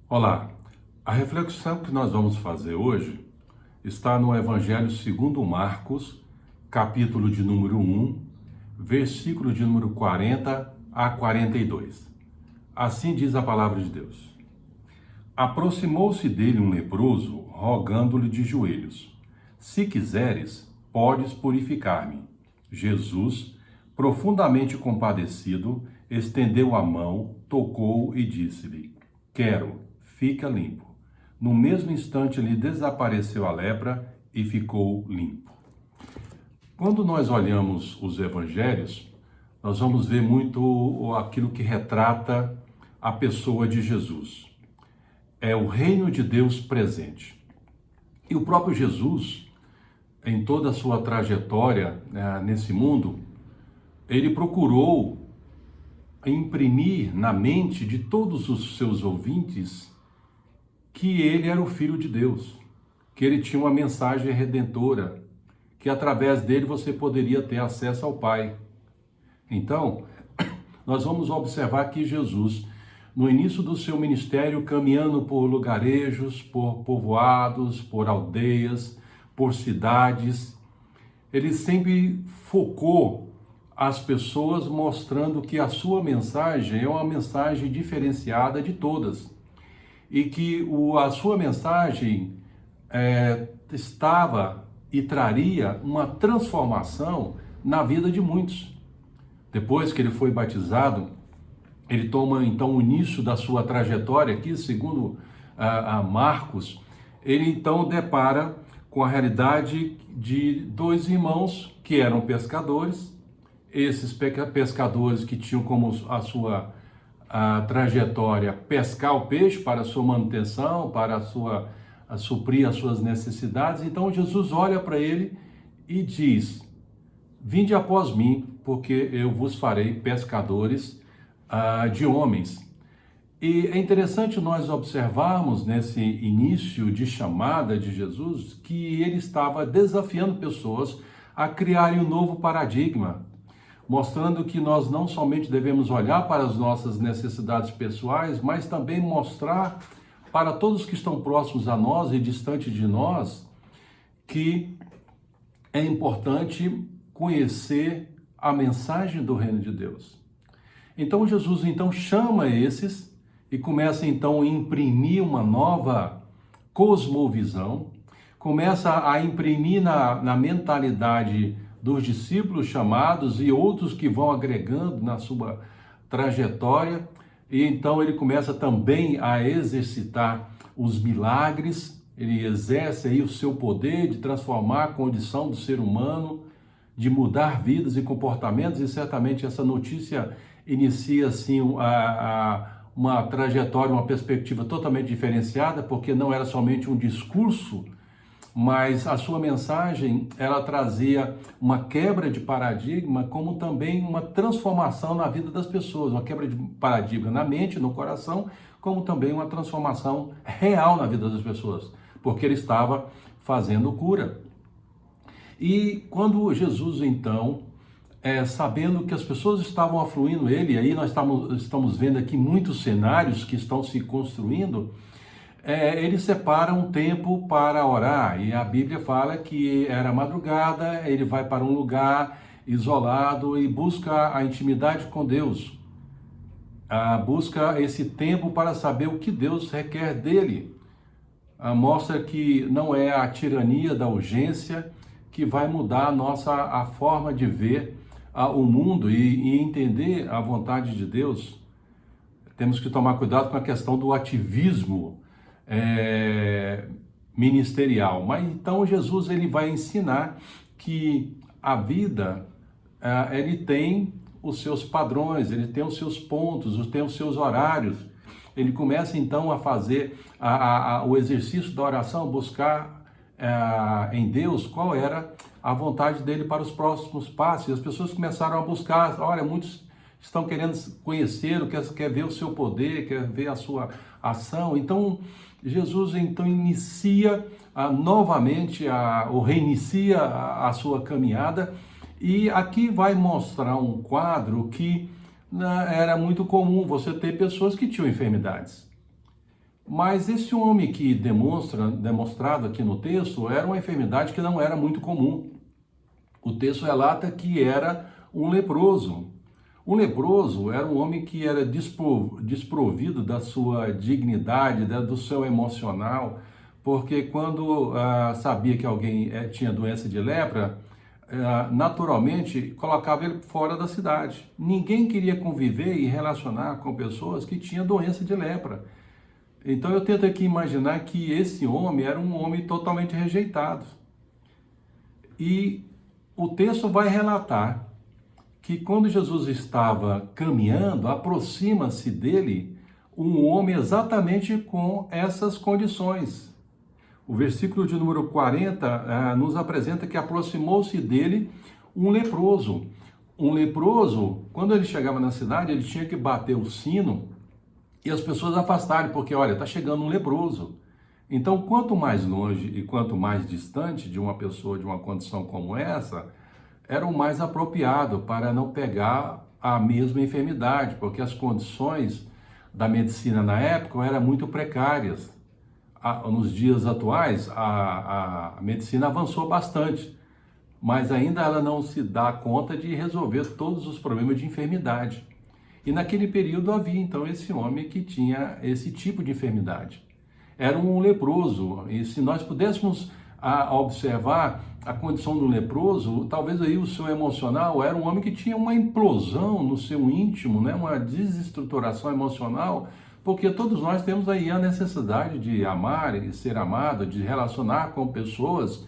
Olá, a reflexão que nós vamos fazer hoje está no Evangelho segundo Marcos, capítulo de número 1, versículo de número 40 a 42. Assim diz a palavra de Deus. Aproximou-se dele um leproso, rogando-lhe de joelhos: Se quiseres, podes purificar-me. Jesus, profundamente compadecido, estendeu a mão, tocou e disse-lhe: Quero, fica limpo. No mesmo instante lhe desapareceu a lepra e ficou limpo. Quando nós olhamos os evangelhos, nós vamos ver muito aquilo que retrata a pessoa de Jesus. É o reino de Deus presente. E o próprio Jesus, em toda a sua trajetória nesse mundo, ele procurou imprimir na mente de todos os seus ouvintes que ele era o Filho de Deus, que ele tinha uma mensagem redentora, que através dele você poderia ter acesso ao Pai. Então, nós vamos observar que Jesus, no início do seu ministério, caminhando por lugarejos, por povoados, por aldeias, por cidades, ele sempre focou as pessoas, mostrando que a sua mensagem é uma mensagem diferenciada de todas e que a sua mensagem estava e traria uma transformação na vida de muitos. Depois que ele foi batizado, ele toma então o início da sua trajetória aqui, segundo Marcos. Ele então depara com a realidade de dois irmãos que eram pescadores. Esses pescadores que tinham como a sua trajetória pescar o peixe para a sua manutenção, para suprir as suas necessidades. Então Jesus olha para ele e diz: Vinde após mim, porque eu vos farei pescadores de homens. E é interessante nós observarmos nesse início de chamada de Jesus que ele estava desafiando pessoas a criarem um novo paradigma, mostrando que nós não somente devemos olhar para as nossas necessidades pessoais, mas também mostrar para todos que estão próximos a nós e distante de nós que é importante conhecer a mensagem do reino de Deus. Então Jesus chama esses e começa então a imprimir uma nova cosmovisão, começa a imprimir na mentalidade dos discípulos chamados e outros que vão agregando na sua trajetória. E então ele começa também a exercitar os milagres, ele exerce aí o seu poder de transformar a condição do ser humano, de mudar vidas e comportamentos, e certamente essa notícia inicia assim uma trajetória, uma perspectiva totalmente diferenciada, porque não era somente um discurso, mas a sua mensagem, ela trazia uma quebra de paradigma, como também uma transformação na vida das pessoas, uma quebra de paradigma na mente, no coração, como também uma transformação real na vida das pessoas, porque ele estava fazendo cura. E quando Jesus, então, sabendo que as pessoas estavam afluindo ele, e aí nós estamos vendo aqui muitos cenários que estão se construindo, ele separa um tempo para orar, e a Bíblia fala que era madrugada, ele vai para um lugar isolado e busca a intimidade com Deus, busca esse tempo para saber o que Deus requer dele. Mostra que não é a tirania da urgência que vai mudar a forma de ver o mundo e entender a vontade de Deus. Temos que tomar cuidado com a questão do ativismo ministerial. Mas então Jesus ele vai ensinar que a vida ele tem os seus padrões, ele tem os seus pontos, tem os seus horários. Ele começa então a fazer o exercício da oração, buscar em Deus qual era a vontade dele para os próximos passos. E as pessoas começaram a buscar, olha, muitos estão querendo conhecer, quer ver o seu poder, quer ver a sua ação. Então Jesus então inicia novamente, ou reinicia a sua caminhada, e aqui vai mostrar um quadro que era muito comum você ter pessoas que tinham enfermidades. Mas esse homem que demonstrado aqui no texto era uma enfermidade que não era muito comum. O texto relata que era um leproso. Um leproso era um homem que era desprovido da sua dignidade, do seu emocional, porque quando sabia que alguém tinha doença de lepra, naturalmente colocava ele fora da cidade. Ninguém queria conviver e relacionar com pessoas que tinham doença de lepra. Então eu tento aqui imaginar que esse homem era um homem totalmente rejeitado. E o texto vai relatar que quando Jesus estava caminhando, aproxima-se dele um homem exatamente com essas condições. O versículo de número 40 nos apresenta que aproximou-se dele um leproso. Um leproso, quando ele chegava na cidade, ele tinha que bater o sino e as pessoas afastarem, porque olha, está chegando um leproso. Então, quanto mais longe e quanto mais distante de uma pessoa de uma condição como essa, era o mais apropriado para não pegar a mesma enfermidade, porque as condições da medicina na época eram muito precárias. Nos dias atuais, a medicina avançou bastante, mas ainda ela não se dá conta de resolver todos os problemas de enfermidade. E naquele período havia então esse homem que tinha esse tipo de enfermidade. Era um leproso, e se nós pudéssemos observar a condição do leproso, talvez aí o seu emocional era um homem que tinha uma implosão no seu íntimo, né? Uma desestruturação emocional, porque todos nós temos aí a necessidade de amar e ser amado, de relacionar com pessoas,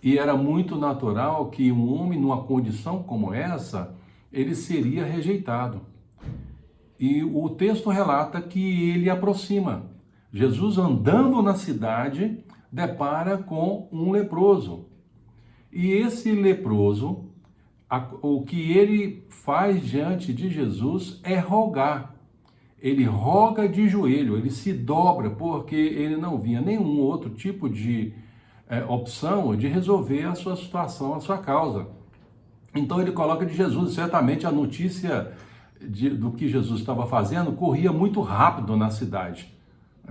e era muito natural que um homem numa condição como essa, ele seria rejeitado. E o texto relata que ele aproxima. Jesus andando na cidade, depara com um leproso. E esse leproso, o que ele faz diante de Jesus é rogar. Ele roga de joelho, ele se dobra, porque ele não via nenhum outro tipo de opção de resolver a sua situação, a sua causa. Então ele coloca de Jesus, certamente a notícia do que Jesus estava fazendo corria muito rápido na cidade.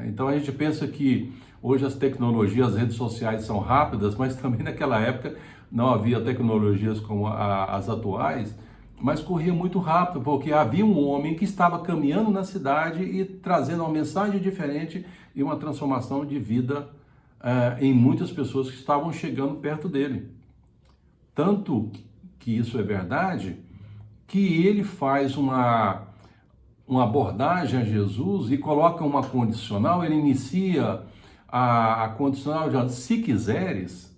Então a gente pensa que hoje as tecnologias, as redes sociais são rápidas, mas também naquela época não havia tecnologias como as atuais, mas corria muito rápido, porque havia um homem que estava caminhando na cidade e trazendo uma mensagem diferente e uma transformação de vida em muitas pessoas que estavam chegando perto dele. Tanto que isso é verdade, que ele faz uma abordagem a Jesus e coloca uma condicional, ele inicia a condicional de se quiseres,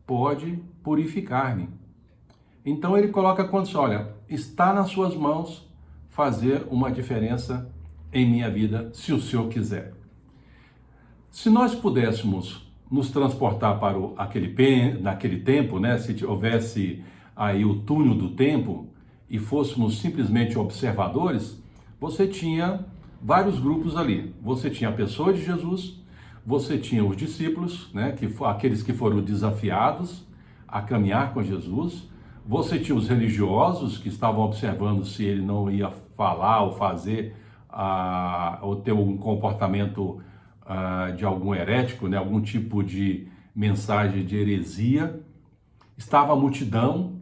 pode purificar-me. Então ele coloca a condição, olha, está nas suas mãos fazer uma diferença em minha vida, se o Senhor quiser. Se nós pudéssemos nos transportar para naquele tempo, né, se houvesse aí o túnel do tempo e fôssemos simplesmente observadores, você tinha vários grupos ali. Você tinha a pessoa de Jesus, você tinha os discípulos, né, aqueles que foram desafiados a caminhar com Jesus, você tinha os religiosos que estavam observando se ele não ia falar ou fazer ou ter um comportamento de algum herético, né, algum tipo de mensagem de heresia. Estava a multidão,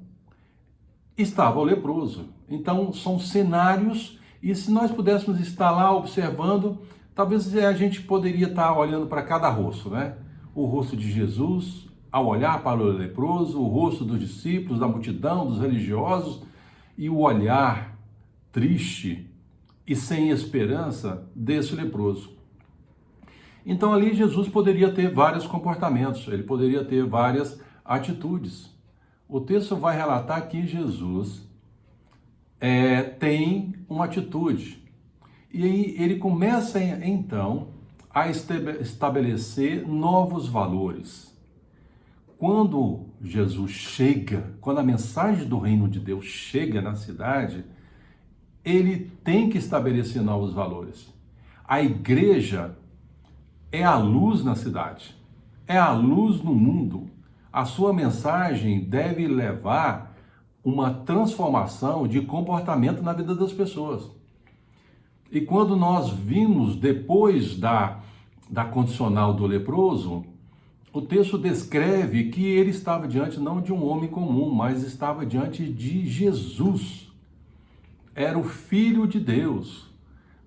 estava o leproso. Então são cenários, e se nós pudéssemos estar lá observando, talvez a gente poderia estar olhando para cada rosto, né? O rosto de Jesus, ao olhar para o leproso, o rosto dos discípulos, da multidão, dos religiosos, e o olhar triste e sem esperança desse leproso. Então ali Jesus poderia ter vários comportamentos, ele poderia ter várias atitudes. O texto vai relatar que Jesus tem uma atitude. E aí ele começa então a estabelecer novos valores. Quando Jesus chega, quando a mensagem do reino de Deus chega na cidade, ele tem que estabelecer novos valores. A igreja é a luz na cidade, é a luz no mundo. A sua mensagem deve levar uma transformação de comportamento na vida das pessoas. E quando nós vimos, depois da da condicional do leproso, o texto descreve que ele estava diante não de um homem comum, mas estava diante de Jesus. Era o Filho de Deus.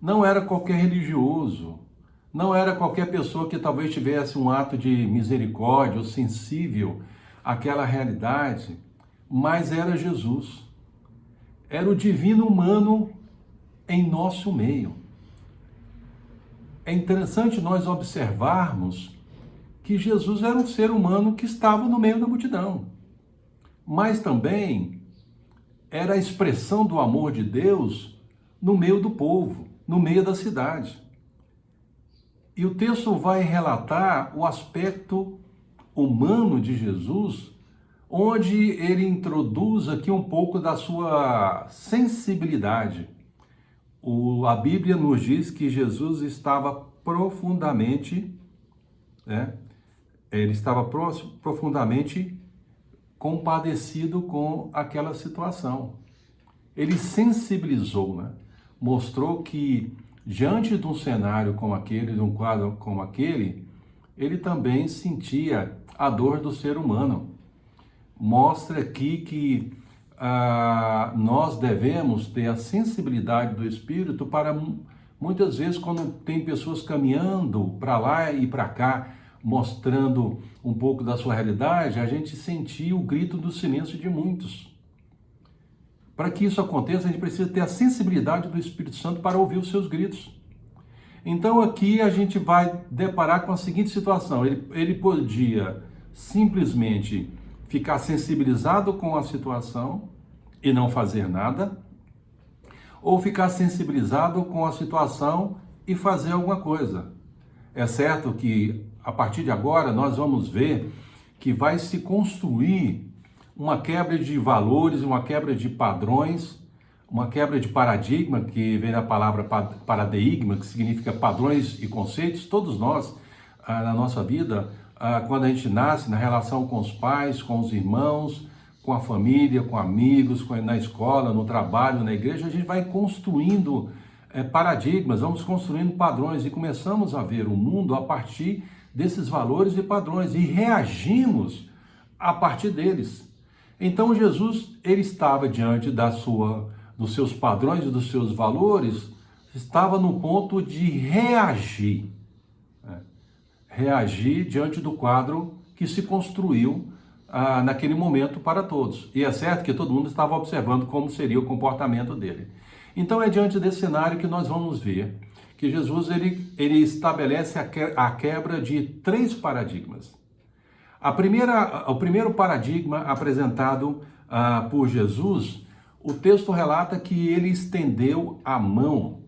Não era qualquer religioso. Não era qualquer pessoa que talvez tivesse um ato de misericórdia ou sensível àquela realidade, mas era Jesus. Era o divino humano em nosso meio. É interessante nós observarmos que Jesus era um ser humano que estava no meio da multidão, mas também era a expressão do amor de Deus no meio do povo, no meio da cidade. E o texto vai relatar o aspecto humano de Jesus, onde ele introduz aqui um pouco da sua sensibilidade. A Bíblia nos diz que Jesus estava profundamente, ele estava profundamente compadecido com aquela situação. Ele sensibilizou, mostrou que diante de um cenário como aquele, de um quadro como aquele, ele também sentia a dor do ser humano. Mostra aqui que nós devemos ter a sensibilidade do Espírito para, muitas vezes, quando tem pessoas caminhando para lá e para cá, mostrando um pouco da sua realidade, a gente sentir o grito do silêncio de muitos. Para que isso aconteça, a gente precisa ter a sensibilidade do Espírito Santo para ouvir os seus gritos. Então aqui a gente vai deparar com a seguinte situação: ele podia simplesmente ficar sensibilizado com a situação e não fazer nada, ou ficar sensibilizado com a situação e fazer alguma coisa. É certo que a partir de agora nós vamos ver que vai se construir uma quebra de valores, uma quebra de padrões, uma quebra de paradigma, que vem da palavra paradigma, que significa padrões e conceitos. Todos nós, na nossa vida, quando a gente nasce, na relação com os pais, com os irmãos, com a família, com amigos, na escola, no trabalho, na igreja, a gente vai construindo paradigmas, vamos construindo padrões e começamos a ver o mundo a partir desses valores e padrões e reagimos a partir deles. Então Jesus, ele estava diante dos seus padrões e dos seus valores, estava no ponto de reagir. Reagir diante do quadro que se construiu naquele momento para todos. E é certo que todo mundo estava observando como seria o comportamento dele. Então é diante desse cenário que nós vamos ver que Jesus ele estabelece a quebra de 3 paradigmas. O primeiro paradigma apresentado por Jesus, o texto relata que ele estendeu a mão.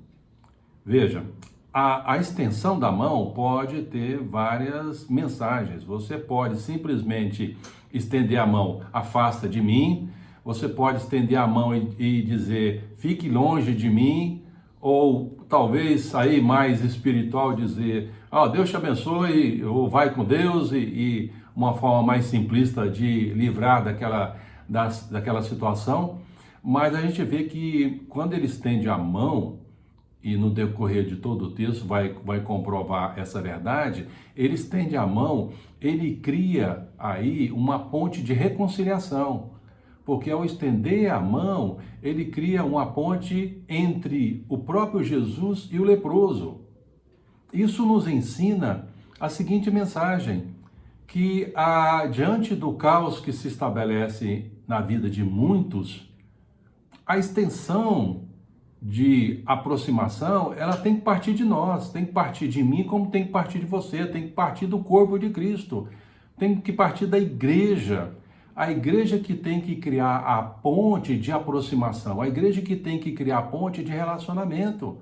Veja, a extensão da mão pode ter várias mensagens. Você pode simplesmente estender a mão, afasta de mim. Você pode estender a mão e dizer, fique longe de mim. Ou talvez sair mais espiritual, dizer, Deus te abençoe, ou vai com Deus, e uma forma mais simplista de livrar daquela situação. Mas a gente vê que quando ele estende a mão, e no decorrer de todo o texto vai comprovar essa verdade, ele estende a mão, ele cria aí uma ponte de reconciliação. Porque ao estender a mão, ele cria uma ponte entre o próprio Jesus e o leproso. Isso nos ensina a seguinte mensagem, que diante do caos que se estabelece na vida de muitos, a extensão de aproximação, ela tem que partir de nós, tem que partir de mim, como tem que partir de você, tem que partir do corpo de Cristo, tem que partir da igreja. A igreja que tem que criar a ponte de aproximação, a igreja que tem que criar a ponte de relacionamento.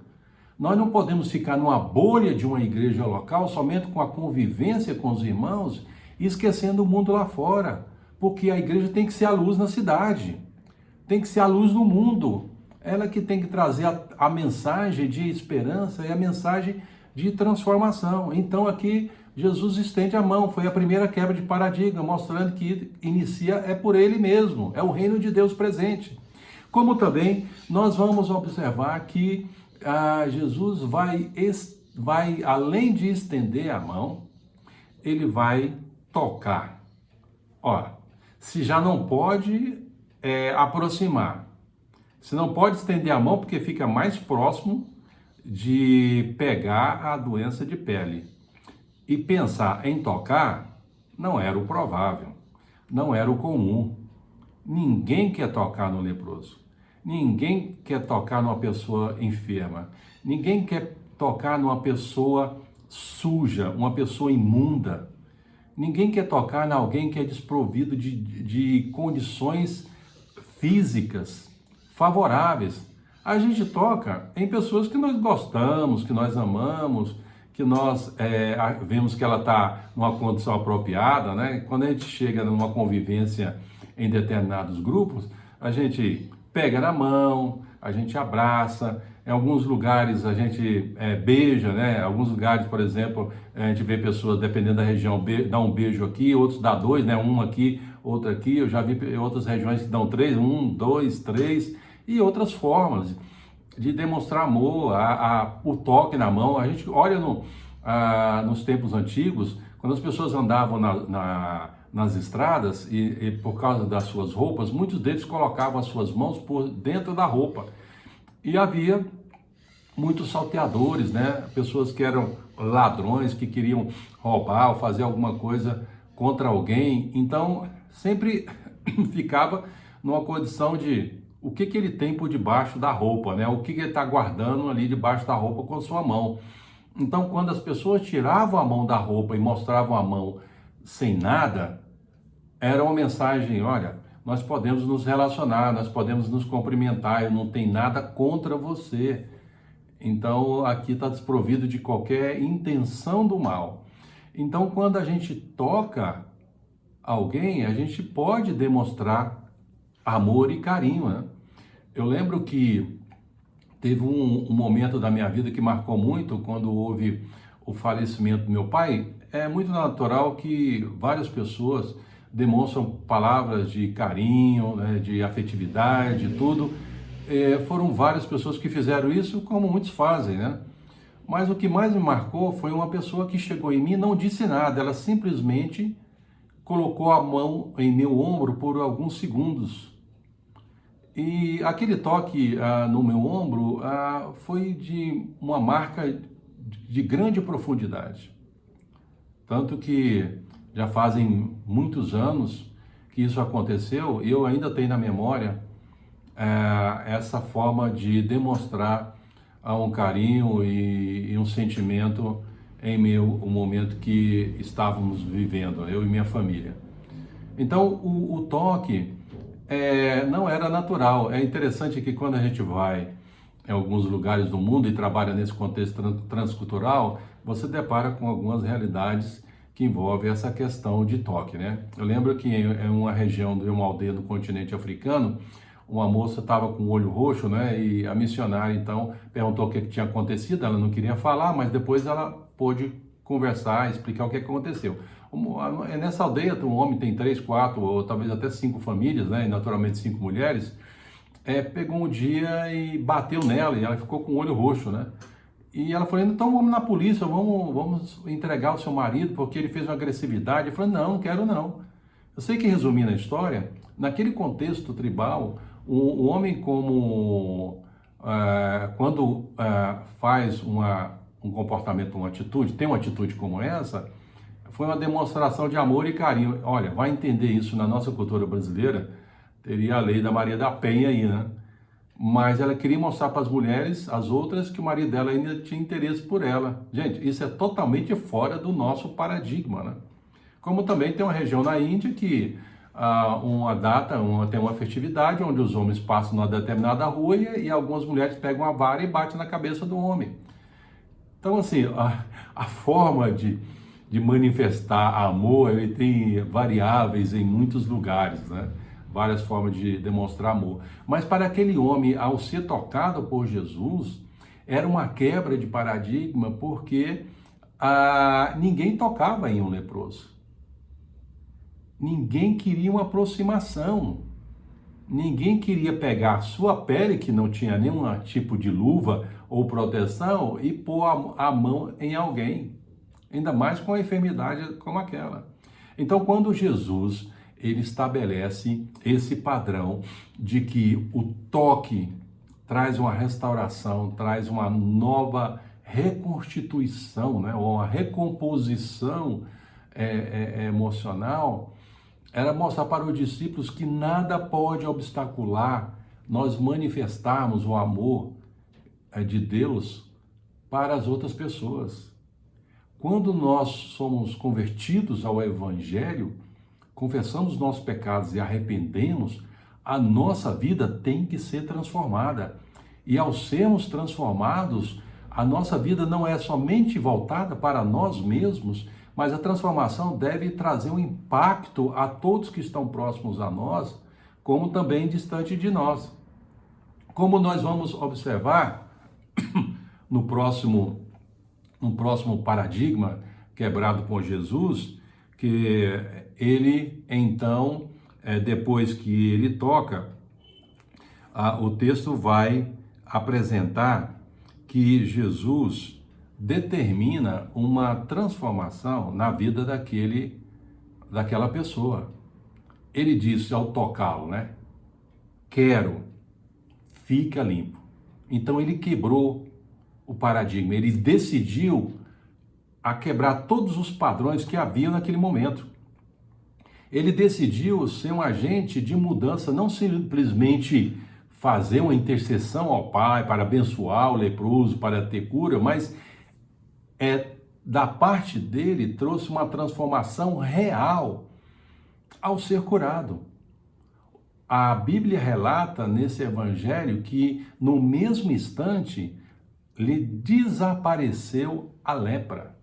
Nós não podemos ficar numa bolha de uma igreja local, somente com a convivência com os irmãos, e esquecendo o mundo lá fora. Porque a igreja tem que ser a luz na cidade, tem que ser a luz no mundo. Ela que tem que trazer a mensagem de esperança e a mensagem de transformação. Então aqui Jesus estende a mão, foi a primeira quebra de paradigma, mostrando que inicia por ele mesmo, é o reino de Deus presente. Como também nós vamos observar que Jesus vai vai, além de estender a mão, ele vai tocar. Ora, se já não pode aproximar, se não pode estender a mão porque fica mais próximo de pegar a doença de pele. E pensar em tocar não era o provável, não era o comum. Ninguém quer tocar no leproso. Ninguém quer tocar numa pessoa enferma. Ninguém quer tocar numa pessoa suja, uma pessoa imunda. Ninguém quer tocar em alguém que é desprovido de condições físicas favoráveis. A gente toca em pessoas que nós gostamos, que nós amamos, que nós vemos que ela está numa condição apropriada, né? Quando a gente chega numa convivência em determinados grupos, a gente pega na mão, a gente abraça, em alguns lugares a gente beija, né? Em alguns lugares, por exemplo, a gente vê pessoas, dependendo da região, dá um beijo aqui, outros dá dois, né? Um aqui, outro aqui. Eu já vi outras regiões que dão três, um, dois, três, e outras formas de demonstrar amor, o toque na mão. A gente olha nos tempos antigos, quando as pessoas andavam nas estradas e por causa das suas roupas, muitos deles colocavam as suas mãos por dentro da roupa. E havia muitos salteadores, né? Pessoas que eram ladrões, que queriam roubar ou fazer alguma coisa contra alguém. Então, sempre ficava numa condição de o que ele tem por debaixo da roupa, né? O que ele está guardando ali debaixo da roupa com sua mão. Então, quando as pessoas tiravam a mão da roupa e mostravam a mão sem nada, era uma mensagem: olha, nós podemos nos relacionar, nós podemos nos cumprimentar, eu não tenho nada contra você. Então, aqui está desprovido de qualquer intenção do mal. Então, quando a gente toca alguém, a gente pode demonstrar amor e carinho, né? Eu lembro que teve um momento da minha vida que marcou muito, quando houve o falecimento do meu pai. É muito natural que várias pessoas demonstram palavras de carinho, né, de afetividade, tudo. Foram várias pessoas que fizeram isso, como muitos fazem, né? Mas o que mais me marcou foi uma pessoa que chegou em mim e não disse nada, ela simplesmente colocou a mão em meu ombro por alguns segundos. E aquele toque no meu ombro foi de uma marca de grande profundidade. Tanto que já fazem muitos anos que isso aconteceu e eu ainda tenho na memória essa forma de demonstrar um carinho e um sentimento em o momento que estávamos vivendo, eu e minha família. Então, o toque não era natural. É interessante que quando a gente vai em alguns lugares do mundo e trabalha nesse contexto transcultural, você depara com algumas realidades que envolvem essa questão de toque, né? Eu lembro que em uma região de uma aldeia do continente africano, uma moça estava com o olho roxo, né? E a missionária, então, perguntou o que tinha acontecido. Ela não queria falar, mas depois ela pôde conversar, explicar o que aconteceu. Nessa aldeia, um homem tem 3, 4 ou talvez até 5 famílias, né? E naturalmente 5 mulheres. Pegou um dia e bateu nela e ela ficou com o olho roxo, né? E ela falou: então vamos na polícia, vamos entregar o seu marido porque ele fez uma agressividade. Eu falei: não quero não. Eu sei que, resumindo a história, naquele contexto tribal, o homem quando faz um comportamento, uma atitude, tem uma atitude como essa, foi uma demonstração de amor e carinho. Olha, vai entender isso na nossa cultura brasileira, teria a lei da Maria da Penha aí, né? Mas ela queria mostrar para as mulheres, as outras, que o marido dela ainda tinha interesse por ela. Gente, isso é totalmente fora do nosso paradigma, né? Como também tem uma região na Índia que tem uma festividade onde os homens passam numa determinada rua e algumas mulheres pegam uma vara e batem na cabeça do homem. Então, assim, a forma de manifestar amor, ele tem variáveis em muitos lugares, né? Várias formas de demonstrar amor. Mas para aquele homem, ao ser tocado por Jesus, era uma quebra de paradigma, porque ninguém tocava em um leproso. Ninguém queria uma aproximação. Ninguém queria pegar a sua pele, que não tinha nenhum tipo de luva ou proteção e pôr a mão em alguém, ainda mais com a enfermidade como aquela. Então, quando Jesus ele estabelece esse padrão de que o toque traz uma restauração, traz uma nova reconstituição, né, ou uma recomposição emocional, era mostrar para os discípulos que nada pode obstacular nós manifestarmos o amor de Deus para as outras pessoas. Quando nós somos convertidos ao Evangelho, confessamos nossos pecados e arrependemos, a nossa vida tem que ser transformada. E ao sermos transformados, a nossa vida não é somente voltada para nós mesmos, mas a transformação deve trazer um impacto a todos que estão próximos a nós, como também distante de nós. Como nós vamos observar no próximo paradigma quebrado por Jesus, que ele então, depois que ele toca, o texto vai apresentar que Jesus determina uma transformação na vida daquela pessoa. Ele disse ao tocá-lo, né? Quero, fica limpo. Então ele quebrou o paradigma, ele decidiu a quebrar todos os padrões que havia naquele momento. Ele decidiu ser um agente de mudança, não simplesmente fazer uma intercessão ao Pai para abençoar o leproso, para ter cura, mas da parte dele trouxe uma transformação real ao ser curado. A Bíblia relata nesse evangelho que no mesmo instante lhe desapareceu a lepra.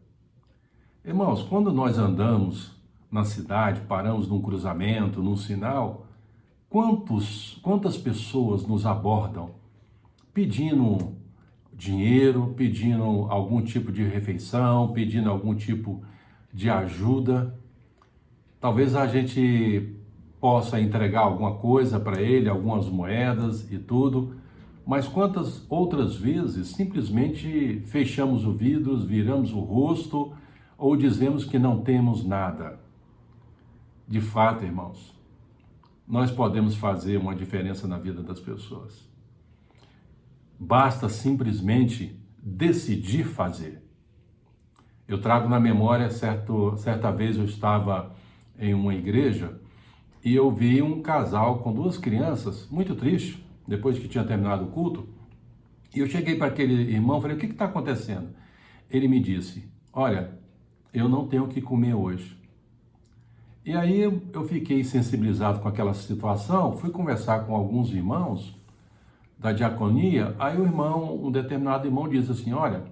Irmãos, quando nós andamos na cidade, paramos num cruzamento, num sinal, quantas pessoas nos abordam pedindo dinheiro, pedindo algum tipo de refeição, pedindo algum tipo de ajuda? Talvez a gente possa entregar alguma coisa para ele, algumas moedas e tudo, mas quantas outras vezes simplesmente fechamos o vidro, viramos o rosto ou dizemos que não temos nada? De fato, irmãos, nós podemos fazer uma diferença na vida das pessoas. Basta simplesmente decidir fazer. Eu trago na memória, certa vez eu estava em uma igreja e eu vi um casal com duas crianças, muito triste, depois que tinha terminado o culto, e eu cheguei para aquele irmão e falei, o que está acontecendo? Ele me disse, olha, eu não tenho o que comer hoje. E aí eu fiquei sensibilizado com aquela situação, fui conversar com alguns irmãos da diaconia, aí um determinado irmão diz assim, olha,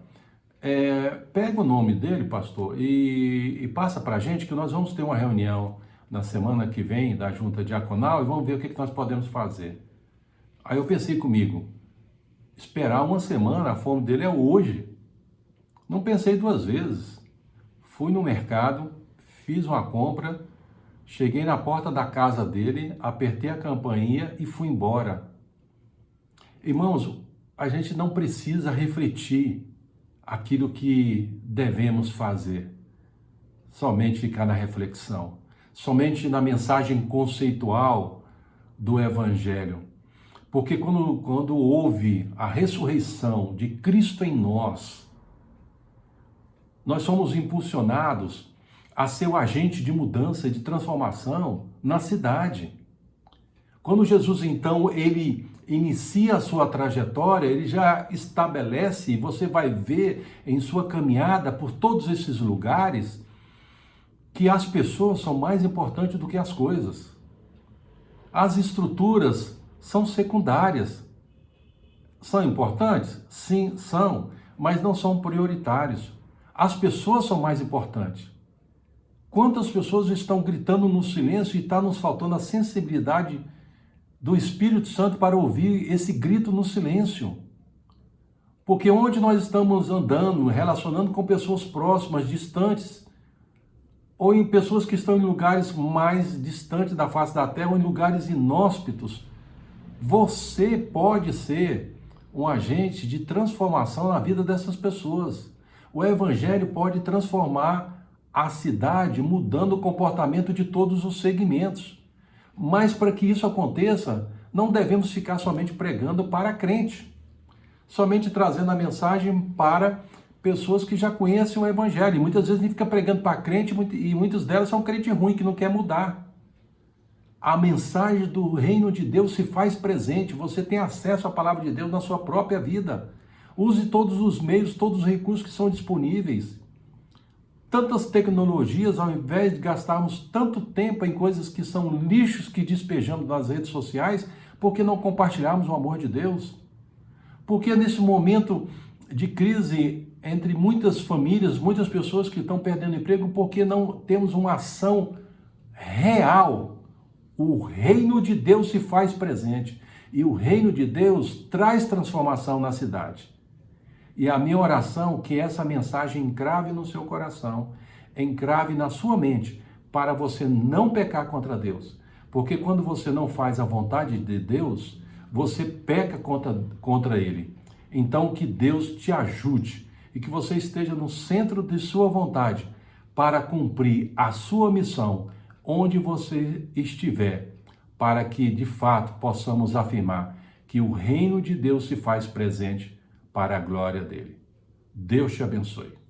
pega o nome dele, pastor, e passa para a gente que nós vamos ter uma reunião na semana que vem da junta diaconal e vamos ver o que nós podemos fazer. Aí eu pensei comigo, esperar uma semana, a fome dele é hoje. Não pensei duas vezes. Fui no mercado, fiz uma compra, cheguei na porta da casa dele, apertei a campainha e fui embora. Irmãos, a gente não precisa refletir aquilo que devemos fazer. Somente ficar na reflexão. Somente na mensagem conceitual do Evangelho. Porque quando houve a ressurreição de Cristo em nós somos impulsionados a ser o agente de mudança e de transformação na cidade. Quando Jesus, então, ele inicia a sua trajetória, ele já estabelece, você vai ver em sua caminhada por todos esses lugares, que as pessoas são mais importantes do que as coisas. As estruturas são secundárias. São importantes? Sim, são, mas não são prioritários. As pessoas são mais importantes. Quantas pessoas estão gritando no silêncio e está nos faltando a sensibilidade do Espírito Santo para ouvir esse grito no silêncio? Porque onde nós estamos andando, relacionando com pessoas próximas, distantes, ou em pessoas que estão em lugares mais distantes da face da terra, ou em lugares inóspitos, você pode ser um agente de transformação na vida dessas pessoas. O evangelho pode transformar a cidade, mudando o comportamento de todos os segmentos. Mas para que isso aconteça, não devemos ficar somente pregando para crente, somente trazendo a mensagem para pessoas que já conhecem o evangelho. E muitas vezes a gente fica pregando para crente e muitas delas são crente ruim, que não quer mudar. A mensagem do reino de Deus se faz presente. Você tem acesso à palavra de Deus na sua própria vida. Use todos os meios, todos os recursos que são disponíveis. Tantas tecnologias, ao invés de gastarmos tanto tempo em coisas que são lixos que despejamos nas redes sociais, por que não compartilharmos o amor de Deus? Porque nesse momento de crise entre muitas famílias, muitas pessoas que estão perdendo emprego, porque não temos uma ação real? O reino de Deus se faz presente e o reino de Deus traz transformação na cidade. E a minha oração é que essa mensagem encrave no seu coração, encrave na sua mente, para você não pecar contra Deus. Porque quando você não faz a vontade de Deus, você peca contra Ele. Então que Deus te ajude e que você esteja no centro de sua vontade para cumprir a sua missão onde você estiver, para que de fato possamos afirmar que o reino de Deus se faz presente para a glória dele. Deus te abençoe.